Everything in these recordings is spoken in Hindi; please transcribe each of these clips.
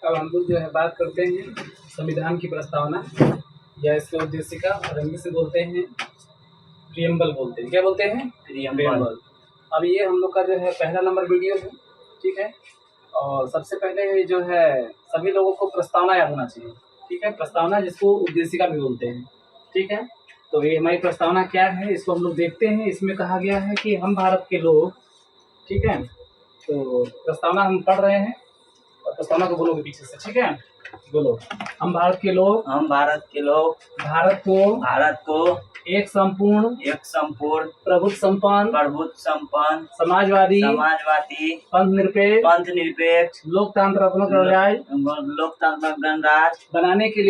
अब हम लोग जो है बात करते हैं संविधान की प्रस्तावना या इसके उद्देशिका और इंग्लिश में बोलते हैं प्रियम्बल बोलते हैं। क्या बोलते हैं? प्रियम्बल। अब ये हम लोग का जो है पहला नंबर वीडियो है, ठीक है। और सबसे पहले जो है सभी लोगों को प्रस्तावना याद होना चाहिए, ठीक है। प्रस्तावना जिसको उद्देशिका भी बोलते हैं, ठीक है। तो ये हमारी प्रस्तावना क्या है इसको हम लोग देखते हैं। इसमें कहा गया है कि हम भारत के लोग, ठीक है। तो प्रस्तावना हम पढ़ रहे हैं और प्रस्तावना को बोलोगे पीछे से, ठीक है। बोलो, हम भारत के लोग भारत को एक संपूर्ण प्रभुत्व संपन्न समाजवादी पंथ निरपेक्ष लोकतंत्रात्मक गणराज्य बनाने के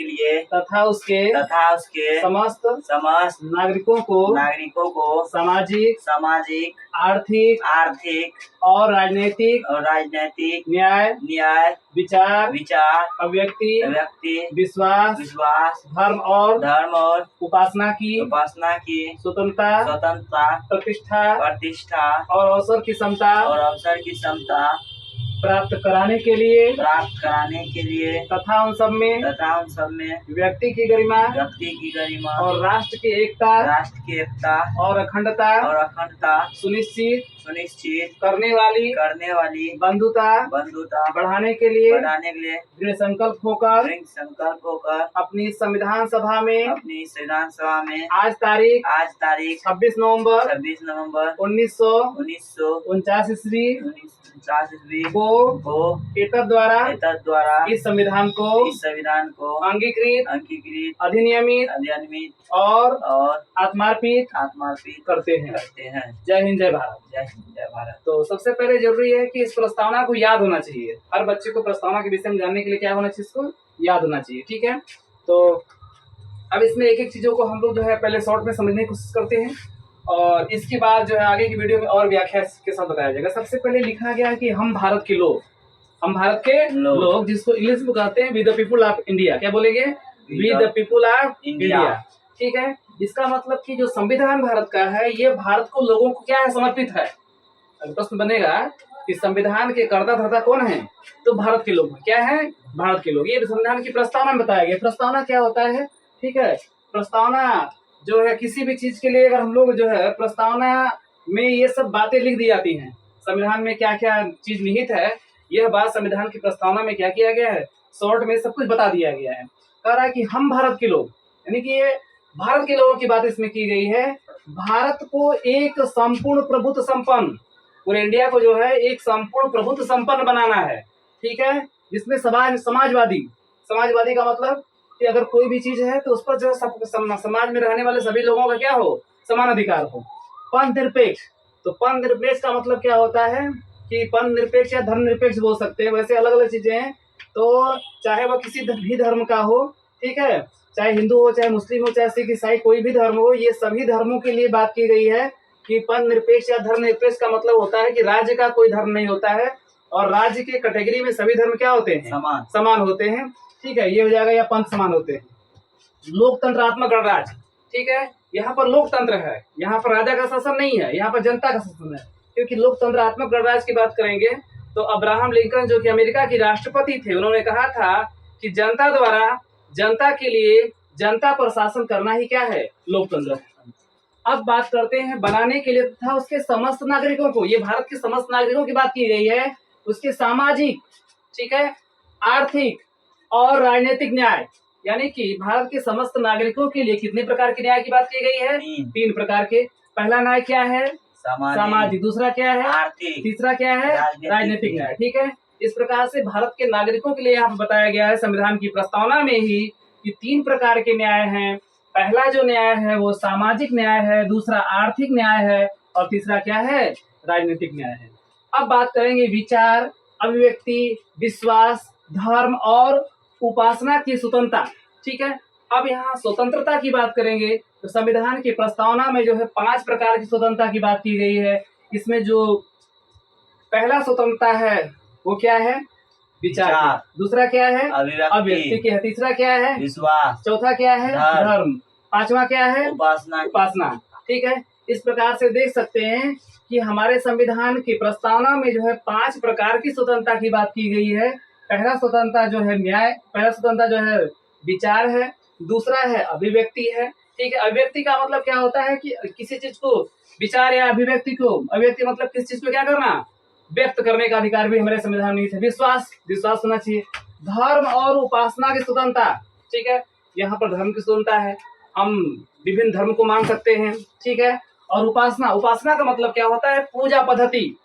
लिए तथा उसके समस्त नागरिकों को सामाजिक आर्थिक और राजनीतिक न्याय विचार अभिव्यक्ति विश्वास धर्म और उपासना की स्वतंत्रता प्रतिष्ठा और अवसर की समता प्राप्त कराने के लिए तथा उन सब में व्यक्ति की गरिमा और राष्ट्र की एकता और अखंडता सुनिश्चित करने वाली बंधुता बढ़ाने के लिए दृढ़ संकल्प होकर अपनी संविधान सभा में आज तारीख 26 नवंबर 1949 ईस्वी को एतद द्वारा इस संविधान को अंगीकृत अधिनियमित और आत्मार्पित करते हैं। जय हिंद, जय भारत। तो सबसे पहले जरूरी है कि इस प्रस्तावना को याद होना चाहिए। हर बच्चे को प्रस्तावना के विषय में जानने के लिए क्या होना चाहिए, इसको याद होना चाहिए, ठीक है। तो अब इसमें एक एक चीजों को हम लोग जो है पहले शॉर्ट में समझने की कोशिश करते हैं और इसके बाद जो है आगे की वीडियो में और व्याख्या के साथ बताया जाएगा। सबसे पहले लिखा गया है कि हम भारत के लोग जिसको इंग्लिश में कहते हैं we the people of India. क्या बोलेंगे? We the people of India, ठीक है। इसका मतलब कि जो संविधान भारत का है ये भारत को लोगों को क्या है, समर्पित है। प्रश्न बनेगा कि संविधान के कर्ता धर्ता कौन है, तो भारत के लोग। क्या है? भारत के लोग। ये संविधान की प्रस्तावना में बताया गया। प्रस्तावना क्या होता है, ठीक है। प्रस्तावना जो है किसी भी चीज के लिए अगर हम लोग जो है प्रस्तावना में ये सब बातें लिख दी जाती हैं, संविधान में क्या क्या चीज निहित है, यह बात संविधान की प्रस्तावना में क्या किया गया है, शॉर्ट में सब कुछ बता दिया गया है। कह रहा है कि हम भारत के लोग, यानी कि ये भारत के लोगों की बात इसमें की गई है। भारत को एक संपूर्ण प्रभुत्व संपन्न, पूरे इंडिया को जो है एक संपूर्ण प्रभुत्व संपन्न बनाना है, ठीक है। जिसमें समाजवादी का मतलब कि अगर कोई भी चीज है तो उस पर जो है समाज में रहने वाले सभी लोगों का क्या हो, समान अधिकार हो। पंथ निरपेक्ष, तो पंथ निरपेक्ष का मतलब क्या होता है कि पंथ निरपेक्ष या धर्म निरपेक्ष बोल सकते हैं, वैसे अलग अलग चीजें हैं। तो चाहे वह किसी भी धर्म का हो, ठीक है, चाहे हिंदू हो, चाहे मुस्लिम हो, चाहे सिख ईसाई, कोई भी धर्म हो, ये सभी धर्मों के लिए बात की गई है कि पंथ निरपेक्ष या धर्म निरपेक्ष का मतलब होता है कि राज्य का कोई धर्म नहीं होता है और राज्य के कैटेगरी में सभी धर्म क्या होते हैं, समान होते हैं, ठीक है। ये हो जाएगा, या पंथ समान होते हैं। लोकतंत्रात्मक गणराज्य, ठीक है। यहाँ पर लोकतंत्र है, यहाँ पर राजा का शासन नहीं है, यहाँ पर जनता का शासन है। क्योंकि लोकतंत्रात्मक गणराज्य की बात करेंगे तो अब्राहम लिंकन जो कि अमेरिका के राष्ट्रपति थे, उन्होंने कहा था कि जनता द्वारा जनता के लिए जनता पर शासन करना ही क्या है, लोकतंत्र है। अब बात करते हैं बनाने के लिए तथा उसके समस्त नागरिकों को, ये भारत के समस्त नागरिकों की बात की गई है, उसके सामाजिक, ठीक है, आर्थिक और राजनीतिक न्याय, यानी कि भारत के समस्त नागरिकों के लिए कितने प्रकार के न्याय की बात की गई है, 3 प्रकार के। पहला न्याय क्या है, सामाजिक, दूसरा क्या है, आर्थिक, तीसरा क्या है, राजनीतिक न्याय, ठीक है। इस प्रकार से भारत के नागरिकों के लिए यहाँ पर बताया गया है संविधान की प्रस्तावना में ही कि 3 प्रकार के न्याय हैं। पहला जो न्याय है वो सामाजिक न्याय है, दूसरा आर्थिक न्याय है और तीसरा क्या है, राजनीतिक न्याय है। अब बात करेंगे विचार अभिव्यक्ति विश्वास धर्म और उपासना की स्वतंत्रता, ठीक है। अब यहाँ स्वतंत्रता की बात करेंगे तो संविधान की प्रस्तावना में जो है 5 प्रकार की स्वतंत्रता की बात की गई है। इसमें जो पहला स्वतंत्रता है वो क्या है, विचार। दूसरा क्या है, अभिव्यक्ति की है। तीसरा क्या है, विश्वास। चौथा क्या है, धर्म। पांचवा क्या है, उपासना, ठीक है। इस प्रकार से देख सकते हैं कि हमारे संविधान की प्रस्तावना में जो है 5 प्रकार की स्वतंत्रता की बात की गई है। पहला स्वतंत्रता जो है न्याय, पहला स्वतंत्रता जो है विचार है, दूसरा है अभिव्यक्ति है। ठीक है, अभिव्यक्ति का मतलब क्या होता है कि किसी चीज को विचार या अभिव्यक्ति को, अभिव्यक्ति मतलब किसी चीज को क्या करना, व्यक्त करने का अधिकार भी हमारे संविधान में है। विश्वास, विश्वास होना चाहिए। धर्म और उपासना की स्वतंत्रता, ठीक है, यहाँ पर धर्म की स्वतंत्रता है, हम विभिन्न धर्म को मान सकते हैं। ठीक है, और उपासना, उपासना का मतलब क्या होता है, पूजा पद्धति,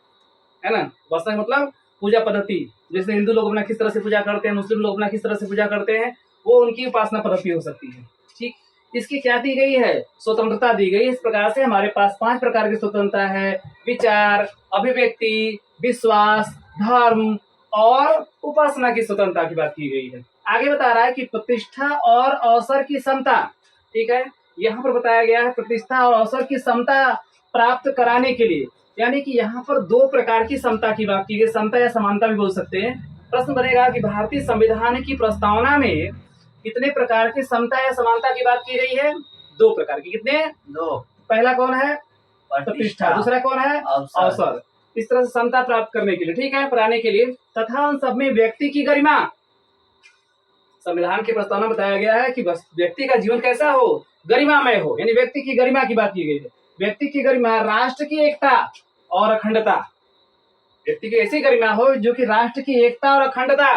है ना। उपासना का मतलब पूजा पद्धति, जैसे हिंदू लोग अपना किस तरह से पूजा करते हैं, मुस्लिम लोग अपना किस तरह से पूजा करते हैं, वो उनकी उपासना पद्धति हो सकती है। ठीक, इसकी क्या दी गई है, स्वतंत्रता दी गई। इस प्रकार से हमारे पास 5 प्रकार की स्वतंत्रता है, विचार, अभिव्यक्ति, विश्वास, धर्म और उपासना की स्वतंत्रता की बात की गई है। आगे बता रहा है कि प्रतिष्ठा और अवसर की समता, ठीक है, यहाँ पर बताया गया है प्रतिष्ठा और अवसर की समता प्राप्त कराने के लिए, यानी कि यहाँ पर 2 प्रकार की समता की बात की गई, समता या समानता भी बोल सकते हैं। प्रश्न बनेगा कि भारतीय संविधान की प्रस्तावना में कितने प्रकार की समता या समानता की बात की गई है, 2 प्रकार की। कितने, 2। पहला कौन है, प्रतिष्ठा, दूसरा कौन है, अवसर। इस तरह से समता प्राप्त करने के लिए, ठीक है, कराने के लिए, तथा उन सब में व्यक्ति की गरिमा, संविधान की प्रस्तावना बताया गया है कि बस व्यक्ति का जीवन कैसा हो, गरिमामय हो, यानी व्यक्ति की गरिमा की बात की गई है। व्यक्ति की गरिमा, राष्ट्र की एकता और अखंडता, व्यक्ति की ऐसी गरिमा हो जो कि राष्ट्र की एकता और अखंडता,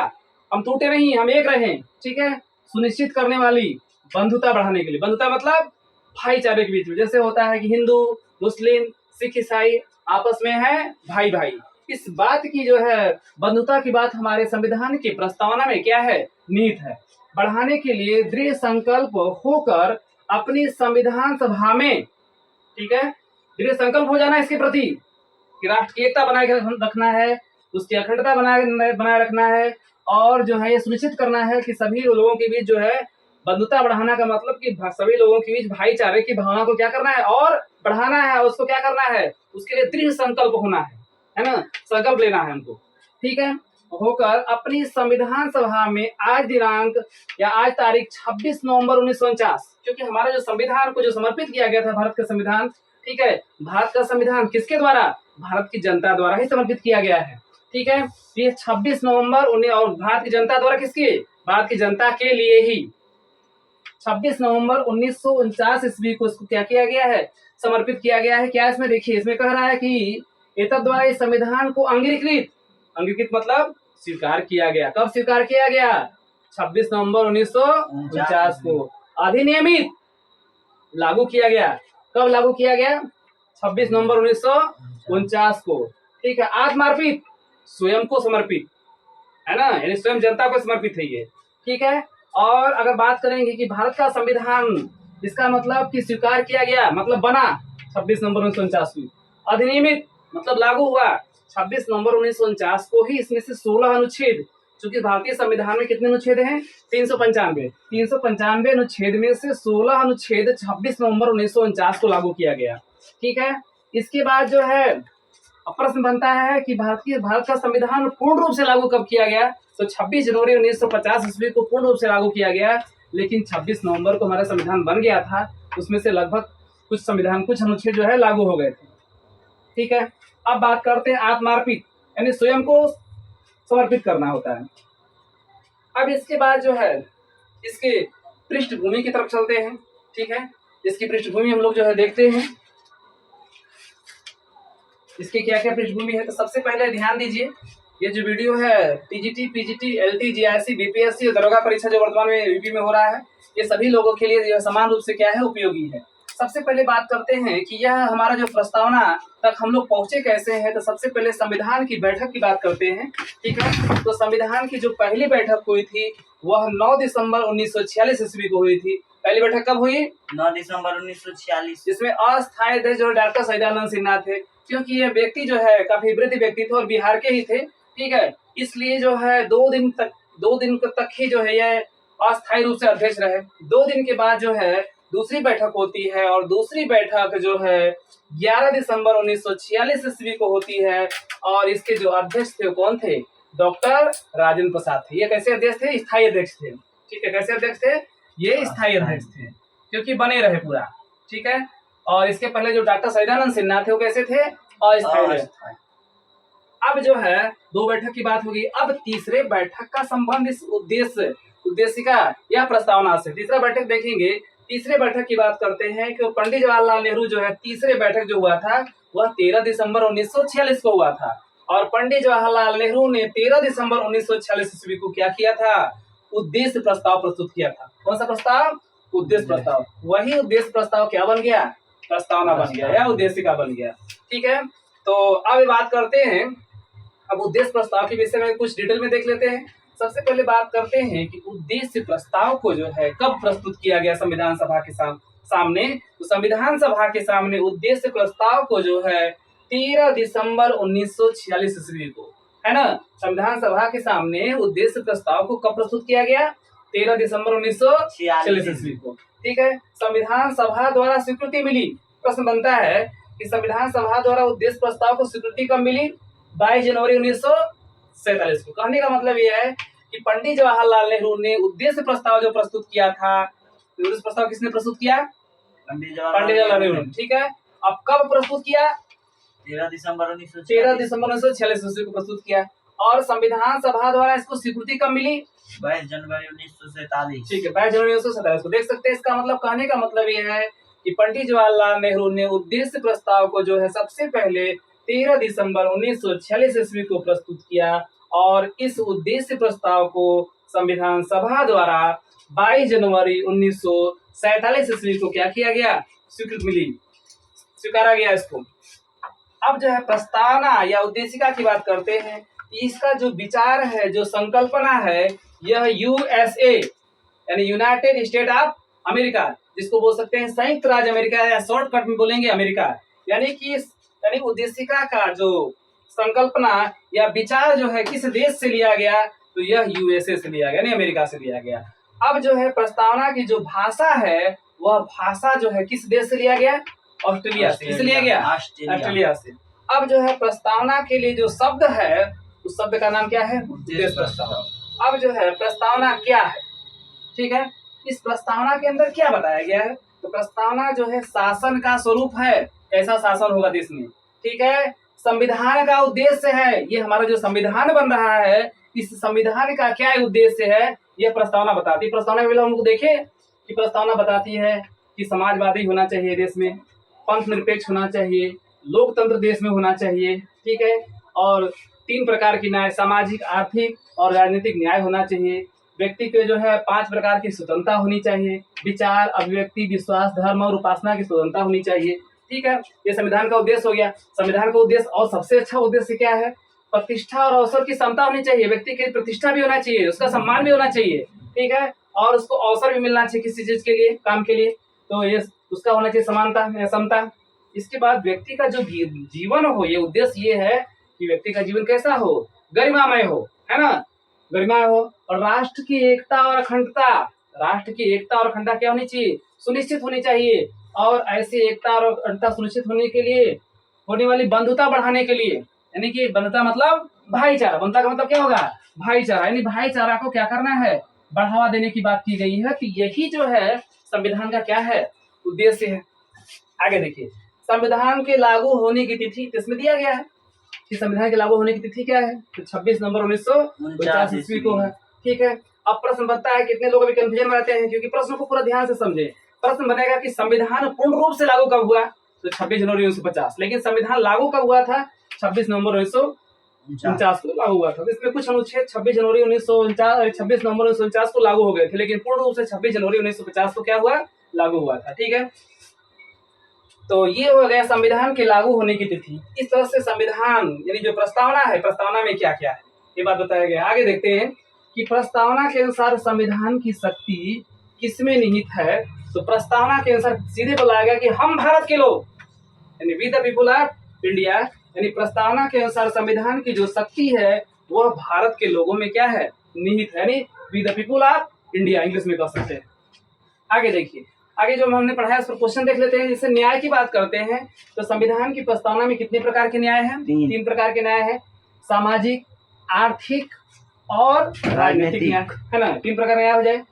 हम टूटे नहीं, हम एक रहें, ठीक है, सुनिश्चित करने वाली, बंधुता बढ़ाने के लिए, बंधुता मतलब भाईचारे के बीच में, जैसे होता है कि हिंदू, मुस्लिम, सिख, ईसाई आपस में है भाई भाई, इस बात की जो है बंधुता की बात हमारे संविधान की प्रस्तावना में क्या है, नीत है। बढ़ाने के लिए दृढ़ संकल्प होकर अपनी संविधान सभा में, ठीक है, दृढ़ संकल्प हो जाना इसके प्रति कि राष्ट्र की एकता बनाए रखना है, उसकी अखंडता बनाए रखना है, और जो है ये सुनिश्चित करना है कि सभी लोगों के बीच जो है बंधुता बढ़ाना का मतलब कि सभी लोगों के बीच भाईचारे की भावना को क्या करना है और बढ़ाना है, उसको क्या करना है, उसके लिए दृढ़ संकल्प होना है ना, संकल्प लेना है हमको, ठीक है, होकर अपनी संविधान सभा में आज दिनांक या आज तारीख 26 नवंबर 1949, क्योंकि हमारा जो संविधान को जो समर्पित किया गया था, भारत का संविधान, ठीक है, भारत का संविधान किसके द्वारा, भारत की जनता द्वारा ही समर्पित किया गया है, ठीक है। ये 26 नवंबर और भारत की जनता द्वारा किसकी, भारत की जनता के लिए ही 26 नवंबर 1949 ईस्वी को इसको क्या किया गया है, समर्पित किया गया है। क्या इसमें देखिए, इसमें कह रहा है कि एतद द्वारा इस संविधान को अंगीकृत, अंगीकृत मतलब स्वीकार किया गया। कब स्वीकार किया गया, 26 नवंबर 1949 को। अधिनियमित, लागू किया गया, कब लागू किया गया, 26 नवंबर 1949 को, ठीक है। आत्मार्पित, स्वयं को समर्पित, है ना, यानी स्वयं जनता को समर्पित है ये, ठीक है। और अगर बात करेंगे कि भारत का संविधान, इसका मतलब कि स्वीकार किया गया मतलब बना 26 नवंबर 1949 को। अधिनियमित मतलब लागू हुआ 26 नवंबर 1949 को ही। इसमें से 16 अनुच्छेद, चूंकि भारतीय संविधान में कितने अनुच्छेद हैं, 395 अनुच्छेद में से 16 अनुच्छेद 26 नवंबर 1949 को लागू किया गया, ठीक है। इसके बाद जो है प्रश्न बनता है कि भारत का संविधान पूर्ण रूप से लागू कब किया गया, तो 26 जनवरी 1950 ईस्वी को पूर्ण रूप से लागू किया गया। लेकिन 26 नवंबर को हमारा संविधान बन गया था, उसमें से लगभग कुछ अनुच्छेद जो है लागू हो गए थे, ठीक है। अब बात करते हैं आत्मार्पित, यानी स्वयं को समर्पित करना होता है। अब इसके बाद जो है इसके पृष्ठभूमि की तरफ चलते हैं, ठीक है। इसकी पृष्ठभूमि हम लोग जो है देखते हैं, इसकी क्या क्या पृष्ठभूमि है। तो सबसे पहले ध्यान दीजिए, ये जो वीडियो है TGT, PGT, LT, GRC, BPSC और दरोगा परीक्षा जो वर्तमान में यूपी में हो रहा है, ये सभी लोगों के लिए जो समान रूप से क्या है, उपयोगी है। सबसे पहले बात करते हैं कि यह हमारा जो प्रस्तावना तक हम लोग पहुंचे कैसे हैं। तो सबसे पहले संविधान की बैठक की बात करते हैं, ठीक है। तो संविधान की जो पहली बैठक हुई थी वह 9 दिसंबर 1946 ईस्वी को हुई थी। पहली बैठक कब हुई, 9 दिसंबर 1946। जिसमें अस्थायी अध्यक्ष जो डॉक्टर सैदानंद सिन्हा थे, क्योंकि ये व्यक्ति जो है काफी वृद्ध व्यक्ति थे और बिहार के ही थे, ठीक है। इसलिए जो है 2 दिन तक ही जो है ये अस्थायी रूप से अध्यक्ष रहे। 2 दिन के बाद जो है दूसरी बैठक होती है, और दूसरी बैठक जो है 11 दिसंबर 1946 ईस्वी को होती है, और इसके जो अध्यक्ष थे कौन थे, डॉक्टर राजेंद्र प्रसाद थे। ये कैसे अध्यक्ष थे, स्थायी अध्यक्ष थे, ठीक है। कैसे अध्यक्ष थे, ये स्थायी अध्यक्ष थे, क्योंकि बने रहे पूरा, ठीक है। और इसके पहले जो डॉक्टर सैदानंद सिन्हा थे वो कैसे थे, अस्थायी। अब जो है 2 बैठक की बात होगी। अब तीसरे बैठक का संबंध इस उद्देश्य का या प्रस्तावना से। तीसरा बैठक देखेंगे। तीसरे बैठक की बात करते हैं कि पंडित जवाहरलाल नेहरू जो है तीसरे बैठक जो हुआ था वह 13 दिसंबर 1946 को हुआ था। और पंडित जवाहरलाल नेहरू ने 13 दिसंबर 1946 ईस्वी को क्या किया था? उद्देश्य प्रस्ताव प्रस्तुत किया था। कौन सा प्रस्ताव? उद्देश्य प्रस्ताव। वही उद्देश्य प्रस्ताव क्या बन गया? प्रस्तावना बन गया या उद्देशिका बन गया। ठीक है, तो अब बात करते हैं। अब उद्देश्य प्रस्ताव के विषय में कुछ डिटेल में देख लेते हैं। सबसे पहले बात करते हैं कि उद्देश्य प्रस्ताव को जो है कब प्रस्तुत किया गया संविधान सभा के सामने। तो संविधान सभा के सामने उद्देश्य प्रस्ताव को जो है 13 दिसंबर 1946 ईस्वी को, है ना, संविधान सभा के सामने उद्देश्य प्रस्ताव को कब प्रस्तुत किया गया? 13 दिसंबर 1946 ईस्वी को। ठीक है, संविधान सभा द्वारा स्वीकृति मिली। प्रश्न बनता है कि संविधान सभा द्वारा उद्देश्य प्रस्ताव को स्वीकृति कब मिली? 22 जनवरी 1947 को। कहने का मतलब यह है कि पंडित जवाहरलाल नेहरू ने उद्देश्य प्रस्ताव जो प्रस्तुत किया था, उद्देश्य प्रस्ताव किसने प्रस्तुत किया? पंडित जवाहरलाल नेहरू। ठीक है, अब कब प्रस्तुत किया? 13 दिसंबर 1946 ईस्वी को प्रस्तुत किया। और संविधान सभा द्वारा इसको स्वीकृति कब मिली? 22 जनवरी 1947। ठीक है, 22 जनवरी 1947 को। देख सकते हैं, इसका मतलब कहने का मतलब यह है कि पंडित जवाहरलाल नेहरू ने उद्देश्य प्रस्ताव को जो है सबसे पहले 13 दिसंबर 1946 ईस्वी को प्रस्तुत किया। और इस उद्देश्य प्रस्ताव को संविधान सभा द्वारा 22 जनवरी 1947 ईस्वी को क्या किया गया? स्वीकृति मिली, स्वीकारा गया इसको। अब जो है प्रस्तावना या उद्देशिका की बात करते हैं। इसका जो विचार है, जो संकल्पना है, यह यूएसए यानी यूनाइटेड स्टेट ऑफ अमेरिका, जिसको बोल सकते हैं संयुक्त राज्य अमेरिका, या शॉर्टकट में बोलेंगे अमेरिका। यानी उद्देशिका का जो संकल्पना या विचार जो है किस देश से लिया गया? तो यह यूएसए से लिया गया, यानी अमेरिका से लिया गया। अब जो है प्रस्तावना की जो भाषा है, वह भाषा जो है किस देश से लिया गया? ऑस्ट्रेलिया से। किस लिया गया? ऑस्ट्रेलिया से। अब जो है प्रस्तावना के लिए जो शब्द है, उस शब्द का नाम क्या है? उद्देश्य प्रस्ताव। अब जो है प्रस्तावना क्या है? ठीक है, इस प्रस्तावना के अंदर क्या बताया गया है? तो प्रस्तावना जो है शासन का स्वरूप है, कैसा शासन होगा देश में। ठीक है, संविधान का उद्देश्य है, ये हमारा जो संविधान बन रहा है, इस संविधान का क्या उद्देश्य है, यह प्रस्तावना बताती है। प्रस्तावना के हम लोग देखें कि प्रस्तावना बताती है कि समाजवादी होना चाहिए देश में, पंथ निरपेक्ष होना चाहिए, लोकतंत्र देश में होना चाहिए। ठीक है, और 3 प्रकार की न्याय, सामाजिक, आर्थिक और राजनीतिक न्याय होना चाहिए। व्यक्ति के जो है 5 प्रकार की स्वतंत्रता होनी चाहिए, विचार, अभिव्यक्ति, विश्वास, धर्म और उपासना की स्वतंत्रता होनी चाहिए। ठीक है, ये संविधान का उद्देश्य हो गया। संविधान का उद्देश्य और सबसे अच्छा उद्देश्य क्या है? प्रतिष्ठा और अवसर की समता होनी चाहिए। व्यक्ति की प्रतिष्ठा भी होना चाहिए, उसका सम्मान भी होना चाहिए। ठीक है, और उसको अवसर भी मिलना चाहिए किसी चीज के लिए, काम के लिए। तो ये उसका होना चाहिए समानता या समता। इसके बाद व्यक्ति का जो जीवन हो, ये उद्देश्य ये है कि व्यक्ति का जीवन कैसा हो? गरिमामय हो, है ना, गरिमामय हो। और राष्ट्र की एकता और अखंडता, राष्ट्र की एकता और अखंडता क्या होनी चाहिए? सुनिश्चित होनी चाहिए। और ऐसी एकता और अखंडता सुनिश्चित होने के लिए होने वाली बंधुता बढ़ाने के लिए, यानी कि बंधुता मतलब भाईचारा, बंधुता का मतलब क्या होगा? भाईचारा, यानी भाईचारा को क्या करना है? बढ़ावा देने की बात की गई है। तो यही जो है संविधान का क्या है? उद्देश्य है। आगे देखिए, संविधान के लागू होने की तिथि इसमें दिया गया है कि संविधान के लागू होने की तिथि क्या है? तो 26 नवंबर 1949 ईस्वी को है। ठीक है, अब प्रश्न बनता है, कितने लोग अभी कंफ्यूजन में रहते हैं, क्योंकि प्रश्न को पूरा ध्यान से समझे। प्रश्न बनेगा कि संविधान पूर्ण रूप से लागू कब हुआ? तो 26 जनवरी 1950। लेकिन संविधान लागू कब हुआ था? 26 नवंबर 1949 को लागू हुआ था। तो इसमें कुछ अनुच्छेद 26 जनवरी 1949 26 नवंबर 1949 को लागू हो गए थे, लेकिन पूर्ण रूप से 26 जनवरी 1950 को क्या हुआ? लागू हुआ था। ठीक है, तो ये हो गया संविधान के लागू होने की तिथि। इस तरह से संविधान यानी जो प्रस्तावना है, प्रस्तावना में क्या क्या है ये बात बताया गया। आगे देखते हैं कि प्रस्तावना के अनुसार संविधान की शक्ति किसमें निहित है। तो प्रस्तावना के अनुसार सीधे बताया गया कि हम भारत के लोग, यानी we the people of India, यानी प्रस्तावना के अनुसार संविधान की जो शक्ति है वह भारत के लोगों में क्या है? निहित है, यानी we the people of India English में कह सकते हैं। आगे देखिए, आगे जो हमने पढ़ा है उस पर क्वेश्चन देख लेते हैं। जैसे न्याय की बात करते हैं तो संविधान की प्रस्तावना में कितने प्रकार के न्याय हैं? 3 प्रकार के न्याय हैं, सामाजिक, आर्थिक और राजनीतिक न्याय, है ना। 3 प्रकार न्याय हो जाए,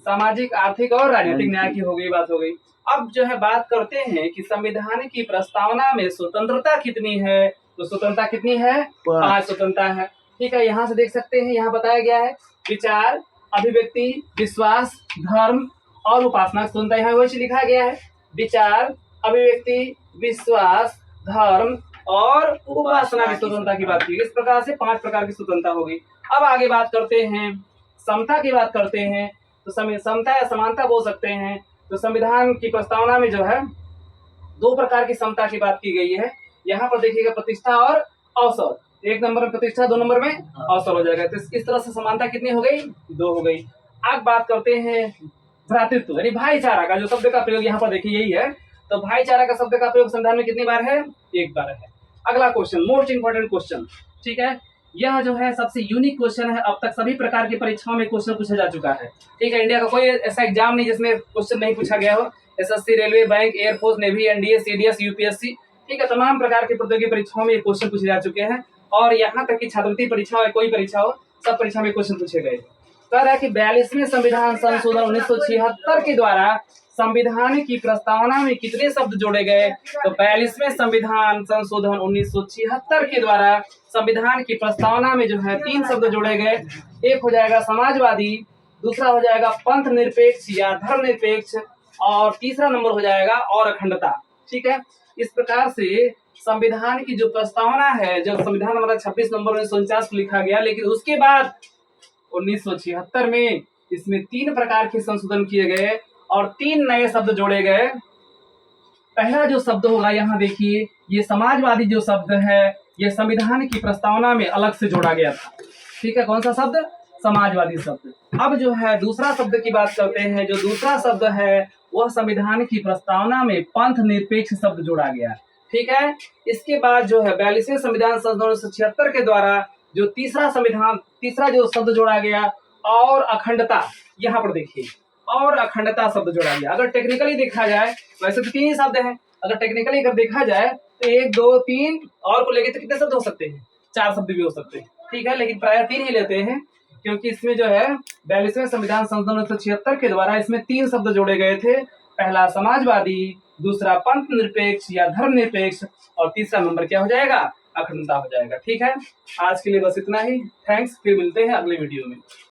सामाजिक, आर्थिक और राजनीतिक न्याय की हो गई, बात हो गई। अब जो है बात करते हैं कि संविधान की प्रस्तावना में स्वतंत्रता कितनी है तो स्वतंत्रता कितनी है? 5 स्वतंत्रता है। ठीक है, यहाँ से देख सकते हैं, यहाँ बताया गया है विचार, अभिव्यक्ति, विश्वास, धर्म और उपासना की स्वतंत्रता। यहाँ वही लिखा गया है, विचार, अभिव्यक्ति, विश्वास, धर्म और उपासना की स्वतंत्रता की बात की। इस प्रकार से 5 प्रकार की स्वतंत्रता होगी। अब आगे बात करते हैं, समता की बात करते हैं। तो समता या समानता बोल सकते हैं। तो संविधान की प्रस्तावना में जो है 2 प्रकार की समता की बात की गई है। यहाँ पर देखिएगा, प्रतिष्ठा और अवसर। 1 नंबर में प्रतिष्ठा, 2 नंबर में अवसर हो जाएगा। तो इस तरह से समानता कितनी हो गई? 2 हो गई। अब बात करते हैं भ्रातृत्व यानी भाईचारा का जो शब्द का प्रयोग यहाँ पर देखिए यही है। तो भाईचारा का शब्द का प्रयोग संविधान में कितनी बार है? 1 बार है। अगला क्वेश्चन, मोस्ट इंपोर्टेंट क्वेश्चन, ठीक है, यह जो है सबसे यूनिक क्वेश्चन है। अब तक सभी प्रकार की परीक्षाओं में क्वेश्चन पूछा जा चुका है। ठीक है, इंडिया का कोई ऐसा एग्जाम नहीं जिसमें क्वेश्चन नहीं पूछा गया हो। SSC, railway, bank, air force, navy, NDA, CDS, UPSC, ठीक है, तमाम प्रकार की प्रतियोगी परीक्षाओं में ये क्वेश्चन पूछे जा चुके हैं। और यहाँ तक कि छात्रवृत्ति परीक्षा हो, कोई परीक्षा हो, सब परीक्षा में क्वेश्चन पूछे गए। कह रहा है कि 42वें संविधान संशोधन 1976 के द्वारा संविधान की प्रस्तावना में कितने शब्द जोड़े गए? तो 42वें संविधान संशोधन 1976 के द्वारा संविधान की प्रस्तावना में जो है 3 शब्द जोड़े गए। एक हो जाएगा समाजवादी, दूसरा हो जाएगा पंथ निरपेक्ष या धर्म निरपेक्ष, और तीसरा नंबर हो जाएगा और अखंडता। ठीक है, इस प्रकार से संविधान की जो प्रस्तावना है, जो संविधान नंबर 26 नंबर 1949 को लिखा गया, लेकिन उसके बाद 1976 में इसमें 3 प्रकार के संशोधन किए गए और 3 नए शब्द जोड़े गए। पहला जो शब्द होगा, यहाँ देखिए, ये समाजवादी जो शब्द है, ये संविधान की प्रस्तावना में अलग से जोड़ा गया था। ठीक है, कौन सा शब्द? समाजवादी शब्द। अब जो है दूसरा शब्द की बात करते हैं। जो दूसरा शब्द है वह संविधान की प्रस्तावना में पंथ निरपेक्ष शब्द जोड़ा गया। ठीक है, इसके बाद जो है 42वें संविधान संशोधन 1976 के द्वारा जो तीसरा जो शब्द जोड़ा गया, और अखंडता। यहाँ पर देखिए, और अखंडता शब्द जोड़ा गया। अगर टेक्निकली देखा जाए, वैसे तो 3 ही शब्द हैं, अगर टेक्निकली अगर देखा जाए तो 1, 2, 3 और को लेके तो कितने शब्द हो सकते हैं? 4 शब्द भी हो सकते हैं। ठीक है, लेकिन प्राय 3 ही लेते हैं, क्योंकि इसमें जो है 42वें संविधान संशोधन 1976 के द्वारा इसमें 3 शब्द जोड़े गए थे। पहला समाजवादी, दूसरा पंथ निरपेक्ष या धर्म निरपेक्ष, और तीसरा नंबर क्या हो जाएगा? अखंडता हो जाएगा। ठीक है, आज के लिए बस इतना ही। थैंक्स, फिर मिलते हैं अगले वीडियो में।